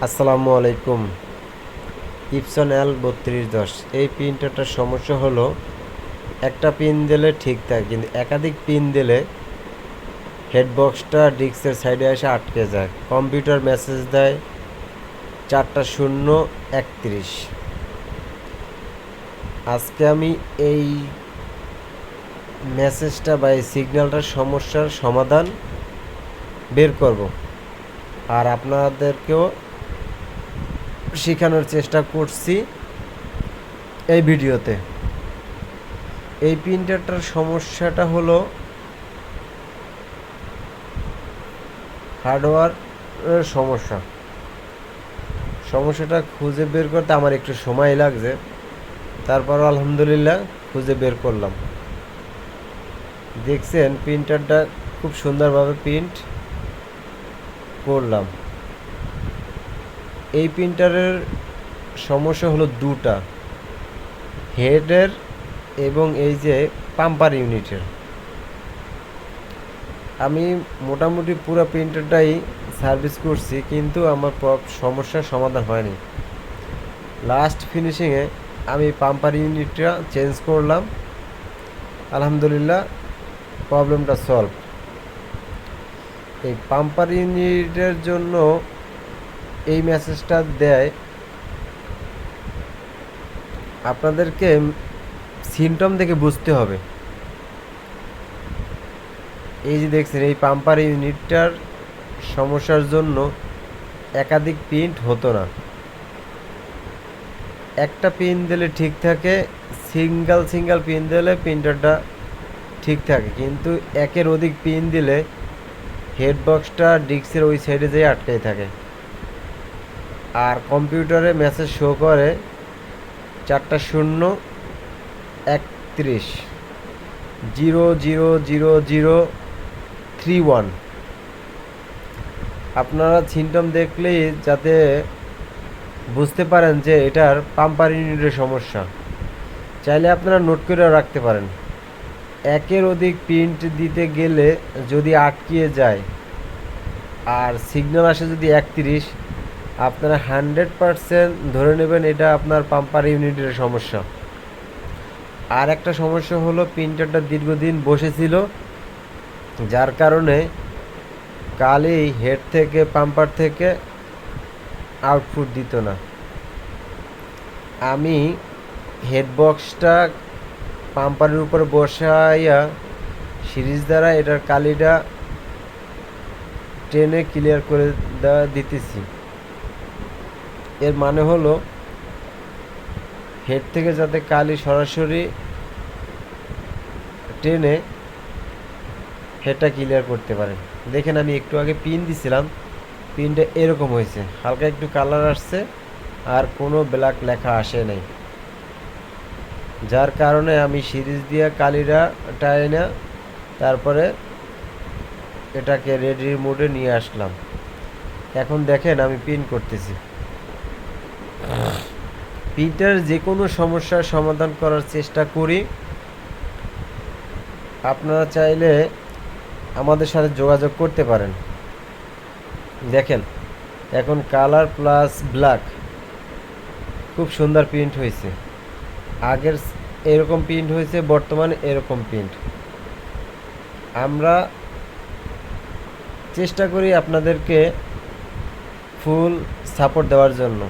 আসসালামু আলাইকুম। Epson L3210 এই প্রিন্টারটার সমস্যা হলো একটা পিন দিলে ঠিক থাকে, কিন্তু একাধিক পিন দিলে হেডবক্সটা ডিস্কের সাইডে এসে আটকে যায়। কম্পিউটার মেসেজ দেয় 4:0:31। আজকে আমি এই মেসেজটা বা এই সিগন্যালটার সমস্যার সমাধান বের করব, আর আপনাদেরকেও শেখানোর চেষ্টা করছি এই ভিডিওতে। এই প্রিন্টারটার সমস্যাটা হলো হার্ডওয়্যারের সমস্যাটা খুঁজে বের করতে আমার একটু সময় লাগছে, তারপরও আলহামদুলিল্লাহ খুঁজে বের করলাম। দেখছেন প্রিন্টারটা খুব সুন্দরভাবে প্রিন্ট করলাম। এই প্রিন্টারের সমস্যা হলো দুটা, হেডের এবং এই যে পাম্পার ইউনিটের। আমি মোটামুটি পুরো প্রিন্টারটাই সার্ভিস করছি, কিন্তু আমার সমস্যার সমাধান হয়নি। লাস্ট ফিনিশিংয়ে আমি পাম্পার ইউনিটটা চেঞ্জ করলাম, আলহামদুলিল্লাহ প্রবলেমটা সলভ। এই পাম্পার ইউনিটের জন্য এই মেসেজটা দেয়, আপনাদেরকে সিমটম দেখে বুঝতে হবে। এই যে দেখছেন, এই পাম্পার ইউনিটটার সমস্যার জন্য একাধিক প্রিন্ট হতো না। একটা পিন দিলে ঠিক থাকে, সিঙ্গেল পিন দিলে প্রিন্টারটা ঠিক থাকে, কিন্তু একের অধিক পিন দিলে হেডবক্সটা ডিস্কের ওই সাইডে যেয়ে আটকাই থাকে। আর কম্পিউটারে মেসেজ শো করে 4:0:31, 0:0:0:0:31। আপনারা সিমটম দেখলেই যাতে বুঝতে পারেন যে এটার পাম্পার ইউনিটের সমস্যা, চাইলে আপনারা নোট করে রাখতে পারেন। একের অধিক প্রিন্ট দিতে গেলে যদি আটকিয়ে যায় আর সিগন্যাল আসে যদি 31, আপনারা 100% ধরে নেবেন এটা আপনার পাম্পার ইউনিটের সমস্যা। আর একটা সমস্যা হলো প্রিন্টারটা দীর্ঘদিন বসেছিল, যার কারণে কালই হেড থেকে পাম্পার থেকে আউটপুট দিত না। আমি হেডবক্সটা পাম্পারের উপর বসাইয়া সিরিজ দ্বারা এটার কালিটা টেনে ক্লিয়ার করে দিতেছি। এর মানে হলো হেড থেকে যাতে কালি সরাসরি টেনে হেডটা ক্লিয়ার করতে পারে। দেখেন, আমি একটু আগে পিন দিছিলাম, পিনটা এরকম হয়েছে, হালকা একটু কালার আসছে আর কোনো ব্ল্যাক লেখা আসে নাই, যার কারণে আমি সিরিজ দিয়ে কালিটা টাইনা তারপরে এটাকে রেডি মোডে নিয়ে আসলাম। এখন দেখেন আমি পিন করতেছি। প্রিন্টার যে কোনো সমস্যার সমাধান করার চেষ্টা করি। আপনারা চাইলে আমাদের সাথে যোগাযোগ করতে পারেন। দেখেন এখন কালার প্লাস ব্ল্যাক, খুব সুন্দর প্রিন্ট হয়েছে। আগের এরকম প্রিন্ট হয়েছে, বর্তমানে এরকম প্রিন্ট। আমরা চেষ্টা করি আপনাদেরকে ফুল সাপোর্ট দেওয়ার জন্য।